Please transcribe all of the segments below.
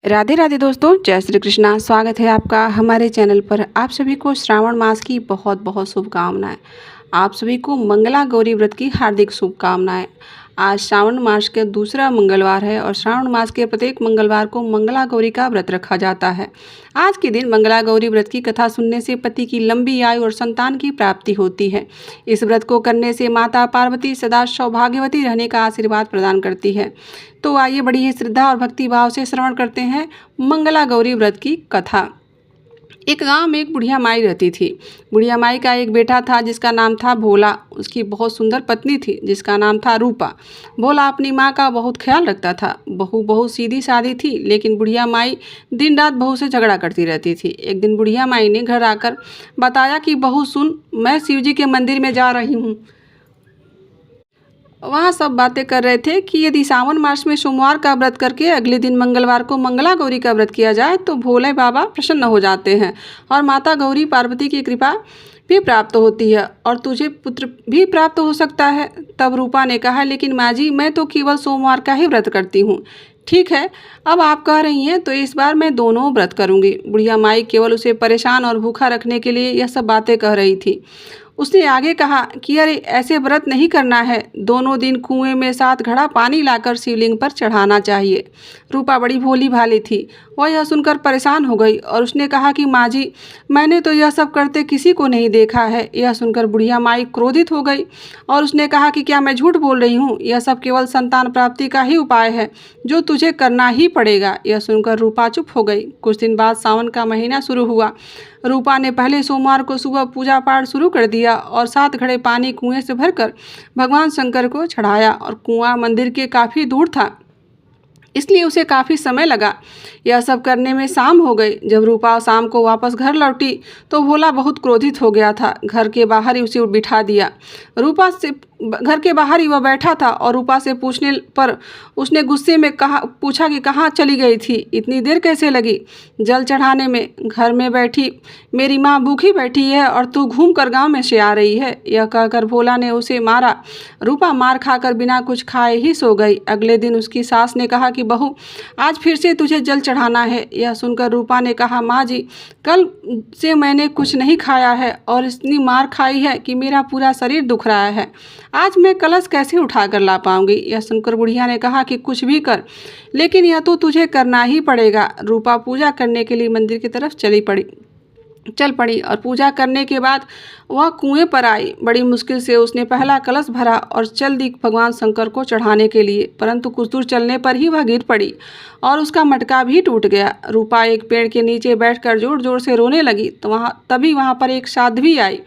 राधे राधे दोस्तों, जय श्री कृष्णा। स्वागत है आपका हमारे चैनल पर। आप सभी को श्रावण मास की बहुत बहुत शुभकामनाएं। आप सभी को मंगला गौरी व्रत की हार्दिक शुभकामनाएं। आज श्रावण मास के दूसरा मंगलवार है और श्रावण मास के प्रत्येक मंगलवार को मंगला गौरी का व्रत रखा जाता है। आज के दिन मंगला गौरी व्रत की कथा सुनने से पति की लंबी आयु और संतान की प्राप्ति होती है। इस व्रत को करने से माता पार्वती सदा सौभाग्यवती रहने का आशीर्वाद प्रदान करती है। तो आइए बड़ी ही श्रद्धा और भक्ति भाव से श्रवण करते हैं मंगला गौरी व्रत की कथा। एक गांव में एक बुढ़िया माई रहती थी। बुढ़िया माई का एक बेटा था जिसका नाम था भोला। उसकी बहुत सुंदर पत्नी थी जिसका नाम था रूपा। भोला अपनी माँ का बहुत ख्याल रखता था। बहू बहुत सीधी सादी थी, लेकिन बुढ़िया माई दिन रात बहू से झगड़ा करती रहती थी। एक दिन बुढ़िया माई ने घर आकर बताया कि बहू सुन, मैं शिव जी के मंदिर में जा रही हूँ। वहाँ सब बातें कर रहे थे कि यदि सावन मास में सोमवार का व्रत करके अगले दिन मंगलवार को मंगला गौरी का व्रत किया जाए तो भोले बाबा प्रसन्न हो जाते हैं और माता गौरी पार्वती की कृपा भी प्राप्त होती है और तुझे पुत्र भी प्राप्त हो सकता है। तब रूपा ने कहा, लेकिन माँ जी, मैं तो केवल सोमवार का ही व्रत करती हूँ। ठीक है, अब आप कह रही हैं तो इस बार मैं दोनों व्रत करूँगी। बुढ़िया माई केवल उसे परेशान और भूखा रखने के लिए यह सब बातें कह रही थी। उसने आगे कहा कि अरे, ऐसे व्रत नहीं करना है। दोनों दिन कुएं में 7 घड़ा पानी लाकर शिवलिंग पर चढ़ाना चाहिए। रूपा बड़ी भोली भाली थी। वह यह सुनकर परेशान हो गई और उसने कहा कि माँ जी, मैंने तो यह सब करते किसी को नहीं देखा है। यह सुनकर बुढ़िया माई क्रोधित हो गई और उसने कहा कि क्या मैं झूठ बोल रही हूँ? यह सब केवल संतान प्राप्ति का ही उपाय है जो तुझे करना ही पड़ेगा। यह सुनकर रूपा चुप हो गई। कुछ दिन बाद सावन का महीना शुरू हुआ। रूपा ने पहले सोमवार को सुबह पूजा पाठ शुरू कर दिया और 7 घड़े पानी कुएं से भरकर भगवान शंकर को चढ़ाया और कुआं मंदिर के काफ़ी दूर था, इसलिए उसे काफ़ी समय लगा। यह सब करने में शाम हो गई। जब रूपा शाम को वापस घर लौटी तो भोला बहुत क्रोधित हो गया था। घर के बाहर ही उसे बिठा दिया। रूपा से घर के बाहर ही वह बैठा था और रूपा से पूछने पर उसने गुस्से में पूछा कि कहाँ चली गई थी, इतनी देर कैसे लगी जल चढ़ाने में? घर में बैठी मेरी माँ भूखी बैठी है और तू घूम कर गाँव में से आ रही है। यह कहकर भोला ने उसे मारा। रूपा मार खाकर बिना कुछ खाए ही सो गई। अगले दिन उसकी सास ने कहा कि बहू, आज फिर से तुझे जल चढ़ाना है। यह सुनकर रूपा ने कहा, माँ जी, कल से मैंने कुछ नहीं खाया है और इतनी मार खाई है कि मेरा पूरा शरीर दुख रहा है। आज मैं कलश कैसे उठा कर ला पाऊंगी? यह सुनकर बुढ़िया ने कहा कि कुछ भी कर, लेकिन यह तो तुझे करना ही पड़ेगा। रूपा पूजा करने के लिए मंदिर की तरफ चल पड़ी और पूजा करने के बाद वह कुएं पर आई। बड़ी मुश्किल से उसने पहला कलश भरा और चल दी भगवान शंकर को चढ़ाने के लिए, परंतु कुछ दूर चलने पर ही वह गिर पड़ी और उसका मटका भी टूट गया। रूपा एक पेड़ के नीचे बैठकर जोर जोर से रोने लगी तो तभी वहाँ पर एक साध्वी आई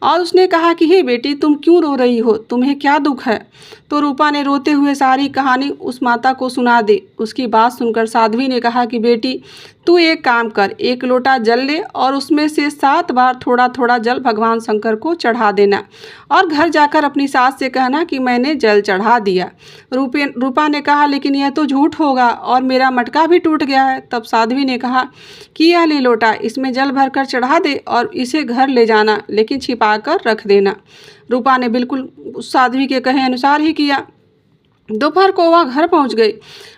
और उसने कहा कि हे बेटी, तुम क्यों रो रही हो? तुम्हें क्या दुख है? तो रूपा ने रोते हुए सारी कहानी उस माता को सुना दी। उसकी बात सुनकर साध्वी ने कहा कि बेटी, तू एक काम कर, 1 लोटा जल ले और उसमें से 7 बार थोड़ा थोड़ा जल भगवान शंकर को चढ़ा देना और घर जाकर अपनी सास से कहना कि मैंने जल चढ़ा दिया। रूपा ने कहा, लेकिन यह तो झूठ होगा और मेरा मटका भी टूट गया है। तब साध्वी ने कहा कि यह ले लोटा, इसमें जल भरकर चढ़ा दे और इसे घर ले जाना, लेकिन छिपा कर रख देना। रूपा ने बिल्कुल उस साध्वी के कहे अनुसार ही किया। दोपहर को वह घर पहुंच गई।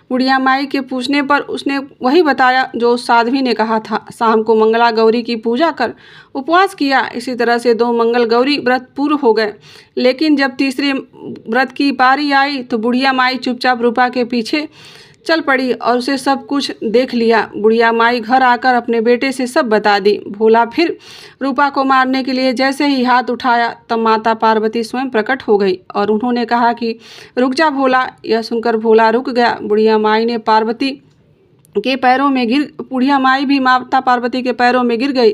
बुढ़िया माई के पूछने पर उसने वही बताया जो उस साध्वी ने कहा था। शाम को मंगला गौरी की पूजा कर उपवास किया। इसी तरह से 2 मंगल गौरी व्रत पूर्ण हो गए। लेकिन जब तीसरे व्रत की पारी आई तो बुढ़िया माई चुपचाप रूपा के पीछे चल पड़ी और उसे सब कुछ देख लिया। बुढ़िया माई घर आकर अपने बेटे से सब बता दी। भोला फिर रूपा को मारने के लिए जैसे ही हाथ उठाया तब माता पार्वती स्वयं प्रकट हो गई और उन्होंने कहा कि रुक जा भोला। यह सुनकर भोला रुक गया। बुढ़िया माई ने बुढ़िया माई भी माता पार्वती के पैरों में गिर गई।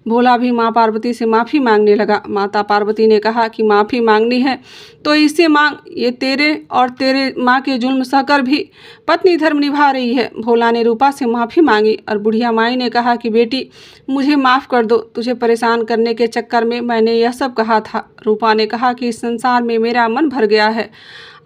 भोला भी माँ पार्वती से माफ़ी मांगने लगा। माता पार्वती ने कहा कि माफ़ी मांगनी है तो इससे मांग, ये तेरे और तेरे माँ के जुल्म सहकर भी पत्नी धर्म निभा रही है। भोला ने रूपा से माफ़ी मांगी और बुढ़िया माई ने कहा कि बेटी, मुझे माफ़ कर दो, तुझे परेशान करने के चक्कर में मैंने यह सब कहा था। रूपा ने कहा कि इस संसार में मेरा मन भर गया है,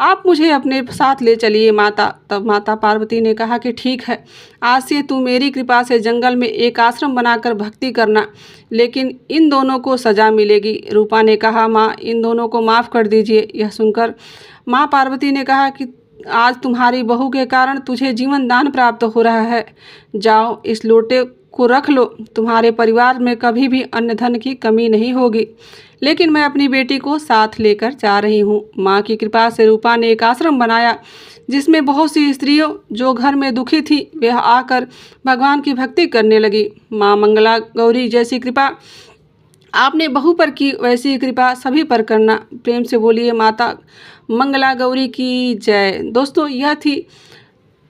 आप मुझे अपने साथ ले चलिए माता। तब माता पार्वती ने कहा कि ठीक है, आज से तू मेरी कृपा से जंगल में एक आश्रम बनाकर भक्ति करना, लेकिन इन दोनों को सज़ा मिलेगी। रूपा ने कहा, माँ, इन दोनों को माफ़ कर दीजिए। यह सुनकर माँ पार्वती ने कहा कि आज तुम्हारी बहू के कारण तुझे जीवन दान प्राप्त हो रहा है। जाओ, इस लोटे को रख लो। तुम्हारे परिवार में कभी भी अन्न धन की कमी नहीं होगी। लेकिन मैं अपनी बेटी को साथ लेकर जा रही हूँ। माँ की कृपा से रूपा ने एक आश्रम बनाया जिसमें बहुत सी स्त्रियों जो घर में दुखी थी वह आकर भगवान की भक्ति करने लगी। माँ मंगला गौरी जैसी कृपा आपने बहू पर की, वैसी कृपा सभी पर करना। प्रेम से बोलिए माता मंगला गौरी की जय। दोस्तों, यह थी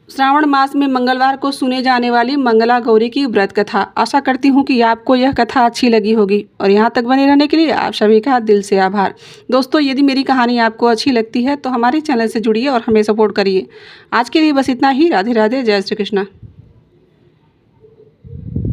श्रावण मास में मंगलवार को सुने जाने वाली मंगला गौरी की व्रत कथा। आशा करती हूँ कि आपको यह कथा अच्छी लगी होगी और यहाँ तक बने रहने के लिए आप सभी का दिल से आभार। दोस्तों, यदि मेरी कहानी आपको अच्छी लगती है तो हमारे चैनल से जुड़िए और हमें सपोर्ट करिए। आज के लिए बस इतना ही। राधे राधे, जय श्री कृष्णा।